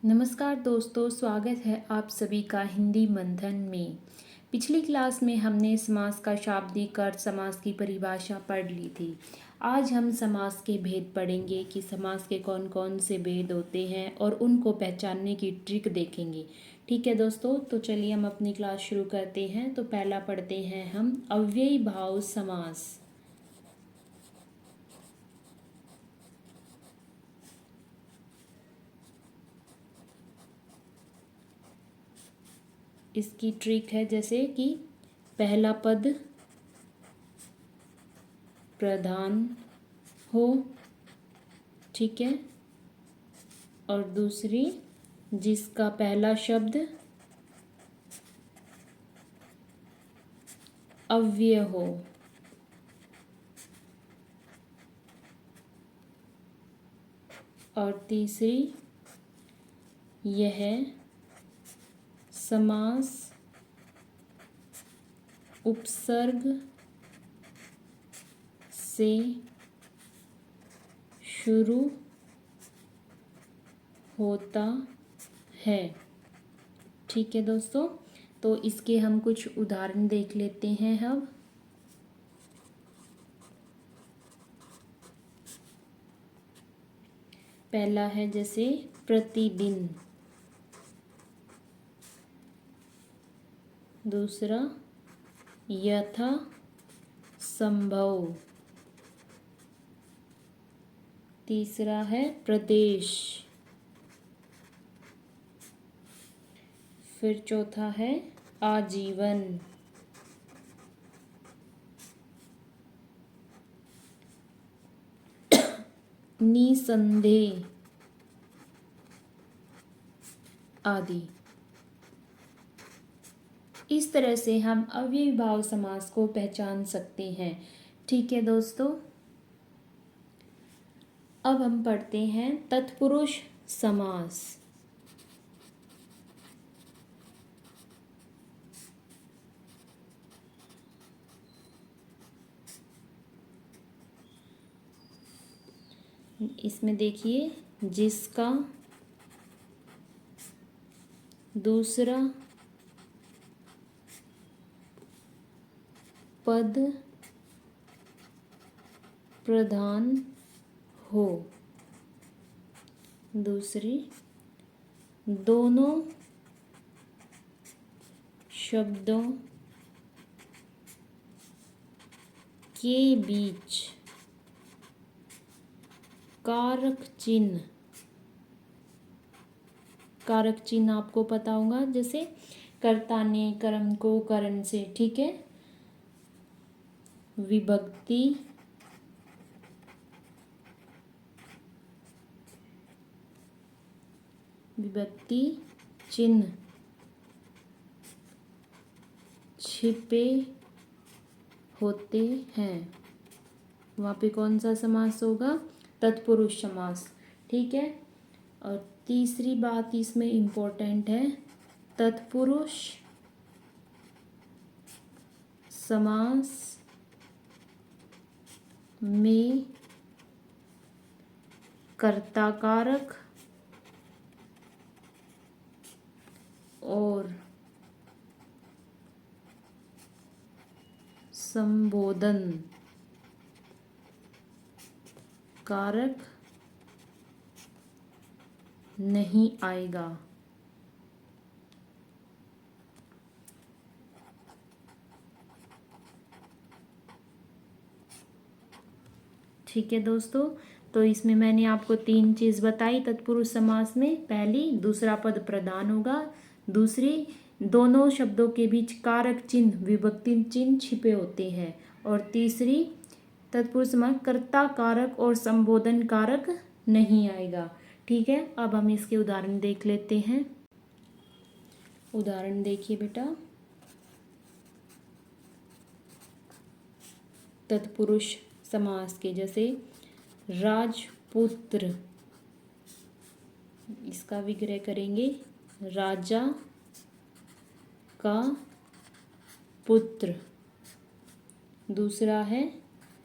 नमस्कार दोस्तों, स्वागत है आप सभी का हिंदी मंथन में। पिछली क्लास में हमने समास का शाब्दिक अर्थ, समास की परिभाषा पढ़ ली थी। आज हम समास के भेद पढ़ेंगे कि समास के कौन कौन से भेद होते हैं और उनको पहचानने की ट्रिक देखेंगे। ठीक है दोस्तों, तो चलिए हम अपनी क्लास शुरू करते हैं। तो पहला पढ़ते हैं हम अव्ययी भाव समास। इसकी ट्रिक है जैसे कि पहला पद प्रधान हो, ठीक है, और दूसरी जिसका पहला शब्द अव्यय हो, और तीसरी यह समास उपसर्ग से शुरू होता है। ठीक है दोस्तों, तो इसके हम कुछ उदाहरण देख लेते हैं अब। पहला है जैसे प्रतिदिन, दूसरा यथा संभव, तीसरा है प्रदेश, फिर चौथा है आजीवन, निसंदेह आदि। इस तरह से हम अव्ययी भाव समास को पहचान सकते हैं। ठीक है दोस्तों, अब हम पढ़ते हैं तत्पुरुष समास। इसमें देखिए, जिसका दूसरा पद प्रधान हो, दूसरी दोनों शब्दों के बीच कारक चिन्ह, कारक चिन्ह आपको पता होगा, जैसे कर्ता ने कर्म को करण से, ठीक है, विभक्ति, विभक्ति चिन्ह छिपे होते हैं, वहाँ पे कौन सा समास होगा? तत्पुरुष समास। ठीक है, और तीसरी बात इसमें इम्पोर्टेंट है, तत्पुरुष समास में कर्ता कारक और संबोधन कारक नहीं आएगा। ठीक है दोस्तों, तो इसमें मैंने आपको तीन चीज़ बताई तत्पुरुष समास में। पहली, दूसरा पद प्रधान होगा, दूसरी दोनों शब्दों के बीच कारक चिन्ह, विभक्ति चिन्ह छिपे होते हैं, और तीसरी तत्पुरुष समास कर्ता कारक और संबोधन कारक नहीं आएगा। ठीक है, अब हम इसके उदाहरण देख लेते हैं। उदाहरण देखिए बेटा, तत्पुरुष समास के, जैसे राजपुत्र, इसका विग्रह करेंगे, राजा का पुत्र, दूसरा है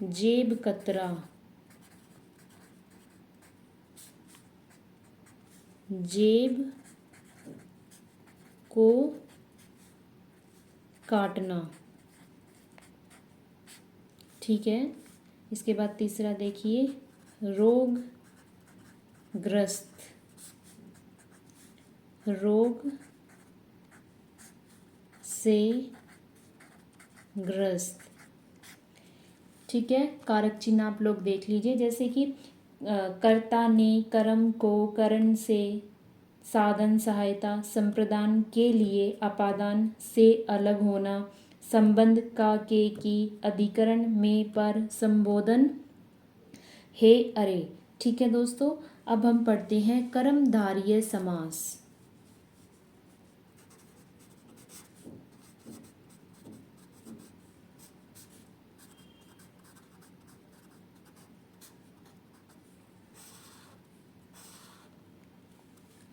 जेब कतरा, जेब को काटना। ठीक है, इसके बाद तीसरा देखिए, रोग ग्रस्त, रोग से ग्रस्त। ठीक है, कारक चिन्ह आप लोग देख लीजिए, जैसे कि कर्ता ने, कर्म को, करण से, साधन सहायता, संप्रदान के लिए, अपादान से अलग होना, संबंध का के की, अधिकरण में पर, संबोधन हे अरे। ठीक है दोस्तों, अब हम पढ़ते हैं कर्मधारय समास।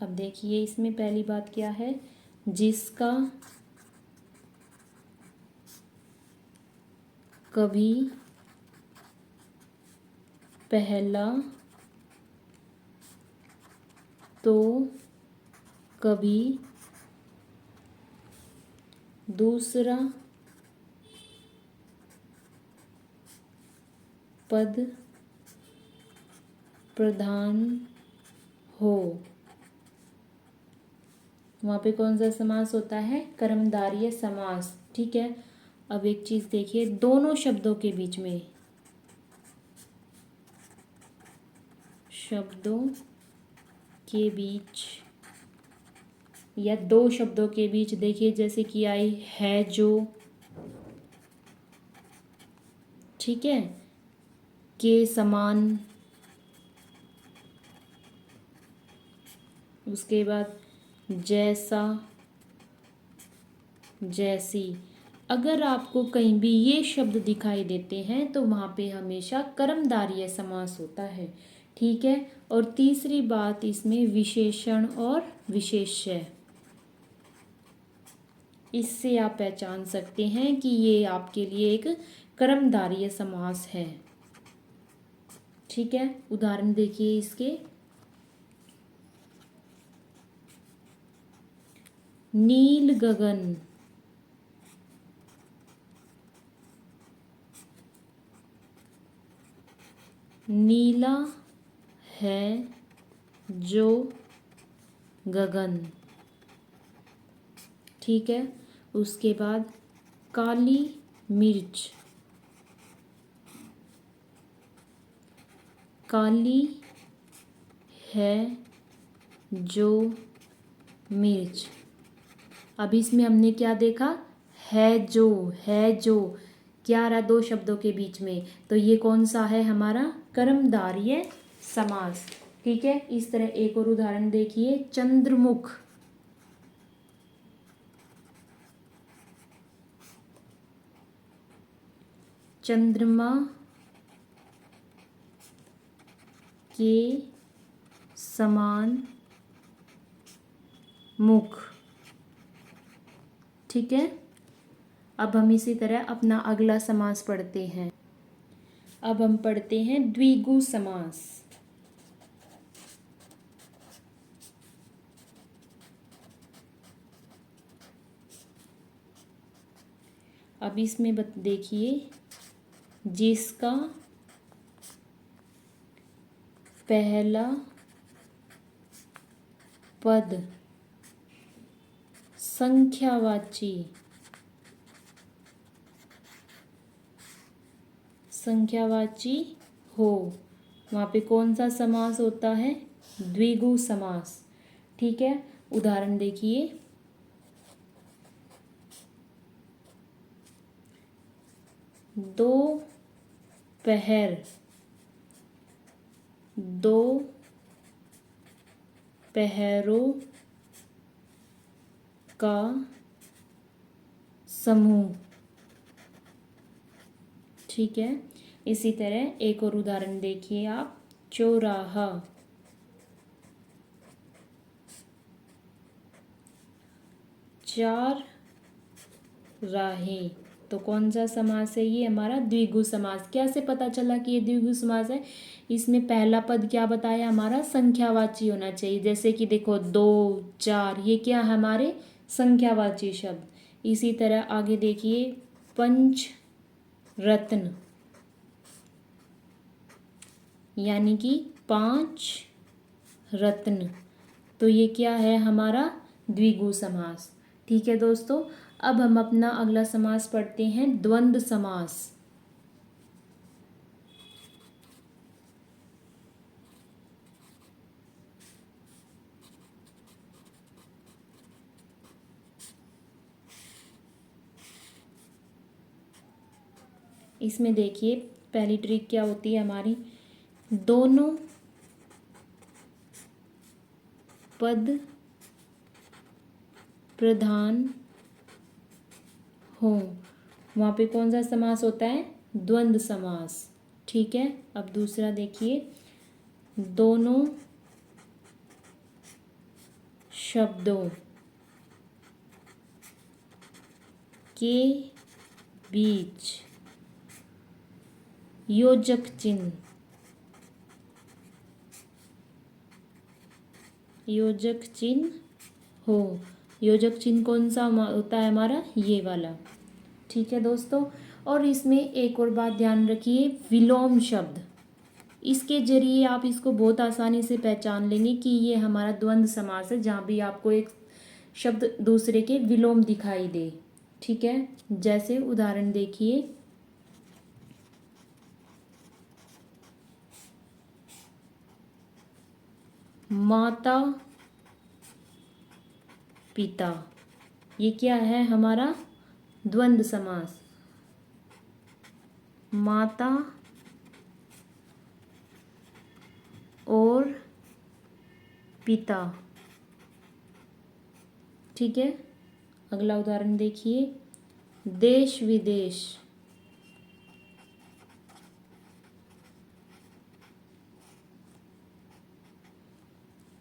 अब देखिए, इसमें पहली बात क्या है, जिसका कभी पहला तो कभी दूसरा पद प्रधान हो, वहाँ पे कौन सा समास होता है, कर्मधारय समास। ठीक है, अब एक चीज देखिए, दोनों शब्दों के बीच में, शब्दों के बीच या दो शब्दों के बीच देखिए, जैसे कि आई है जो, ठीक है, के समान, उसके बाद जैसा, जैसी। अगर आपको कहीं भी ये शब्द दिखाई देते हैं तो वहाँ पे हमेशा कर्मधारय समास होता है। ठीक है, और तीसरी बात इसमें विशेषण और विशेष्य, इससे आप पहचान सकते हैं कि ये आपके लिए एक कर्मधारय समास है। ठीक है, उदाहरण देखिए इसके, नील गगन, नीला है जो गगन। ठीक है, उसके बाद काली मिर्च, काली है जो मिर्च। अब इसमें हमने क्या देखा, है जो, है जो क्या रहा दो शब्दों के बीच में, तो ये कौन सा है, हमारा कर्मधारय समास। ठीक है, इस तरह एक और उदाहरण देखिए, चंद्रमुख, चंद्रमा के समान मुख। ठीक है, अब हम इसी तरह अपना अगला समास पढ़ते हैं। अब हम पढ़ते हैं द्विगु समास। अब इसमें देखिए, जिसका पहला पद संख्यावाची, संख्यावाची हो, वहाँ पे कौन सा समास होता है, द्विगु समास। ठीक है, उदाहरण देखिए, दो पहर, दो पहरों का समूह। ठीक है, इसी तरह एक और उदाहरण देखिए आप, चौराहा, चार राहें। तो कौन सा समास है ये? हमारा द्विगु समास। कैसे पता चला कि ये द्विगु समास है? इसमें पहला पद क्या बताया? हमारा संख्यावाची होना चाहिए। जैसे कि देखो 2, 4, ये क्या है? हमारे संख्यावाची शब्द। इसी तरह आगे देखिए, पंच रत्न, यानी कि 5 रत्न, तो ये क्या है? हमारा द्विगु समास। ठीक है दोस्तों, अब हम अपना अगला समास पढ़ते हैं, द्वंद्व समास। इसमें देखिए पहली ट्रिक क्या होती है हमारी, दोनों पद प्रधान हो, वहाँ पे कौन सा समास होता है? द्वंद्व समास। ठीक है, अब दूसरा देखिए, दोनों शब्दों के बीच योजक चिन्ह, योजक चिन्ह हो। योजक चिन्ह कौन सा होता है? हमारा ये वाला। ठीक है दोस्तों, और इसमें एक और बात ध्यान रखिए, विलोम शब्द, इसके जरिए आप इसको बहुत आसानी से पहचान लेंगे कि ये हमारा द्वंद्व समास है, जहाँ भी आपको एक शब्द दूसरे के विलोम दिखाई दे। ठीक है, जैसे उदाहरण देखिए, माता पिता, ये क्या है? हमारा द्वंद्व समास। माता और पिता। ठीक है, अगला उदाहरण देखिए, देश विदेश,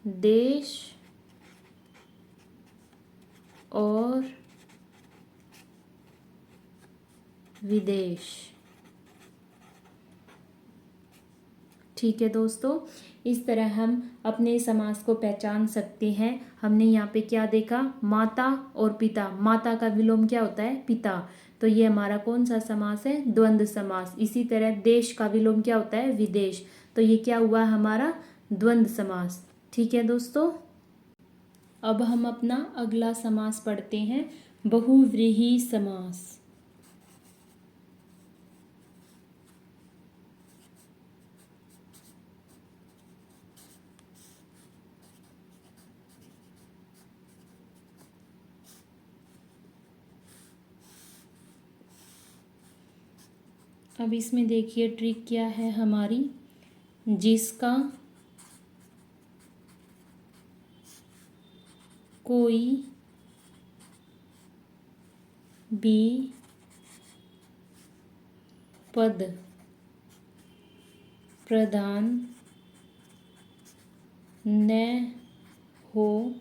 देश और विदेश। ठीक है दोस्तों, इस तरह हम अपने समास को पहचान सकते हैं। हमने यहाँ पे क्या देखा? माता और पिता। माता का विलोम क्या होता है? पिता। तो ये हमारा कौन सा समास है? द्वंद्व समास। इसी तरह देश का विलोम क्या होता है? विदेश। तो ये क्या हुआ? हमारा द्वंद्व समास। ठीक है दोस्तों, अब हम अपना अगला समास पढ़ते हैं, बहुव्रीहि समास। अब इसमें देखिए ट्रिक क्या है हमारी, जिसका कोई भी पद प्रधान न हो,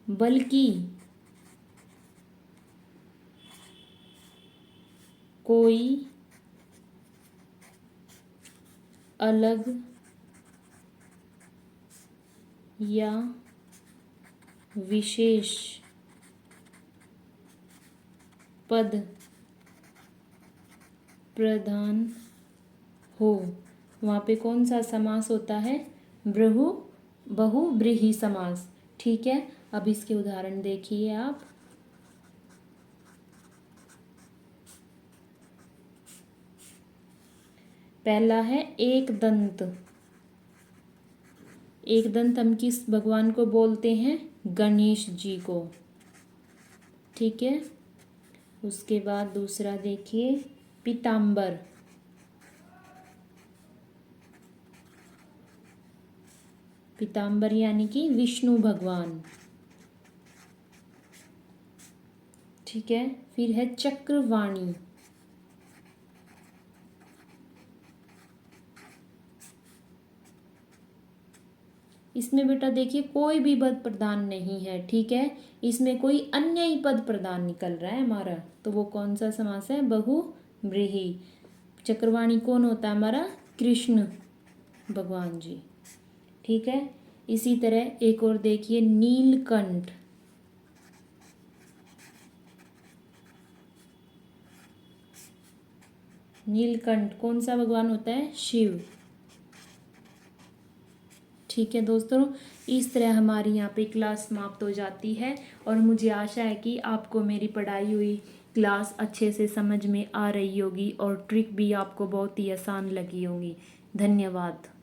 बल्कि कोई अलग या विशेष पद प्रधान हो, वहाँ पे कौन सा समास होता है? बहुव्रीहि समास। ठीक है, अब इसके उदाहरण देखिए आप। पहला है एक दंत। एक दंत हम किस भगवान को बोलते हैं? गणेश जी को। ठीक है, उसके बाद दूसरा देखिए, पीताम्बर। पीताम्बर यानी कि विष्णु भगवान। ठीक है, फिर है चक्रवाणी। इसमें बेटा देखिए कोई भी पद प्रधान नहीं है, ठीक है। इसमें कोई अन्य ही पद प्रधान निकल रहा है हमारा, तो वो कौन सा समास है? बहुव्रीहि। चक्रवाणी कौन होता है हमारा? कृष्ण भगवान जी, ठीक है। इसी तरह एक और देखिए, नीलकंठ। नीलकंठ कौन सा भगवान होता है? शिव, ठीक है दोस्तों। इस तरह हमारी यहाँ पे क्लास समाप्त हो जाती है और मुझे आशा है कि आपको मेरी पढ़ाई हुई क्लास अच्छे से समझ में आ रही होगी और ट्रिक भी आपको बहुत ही आसान लगी होगी। धन्यवाद।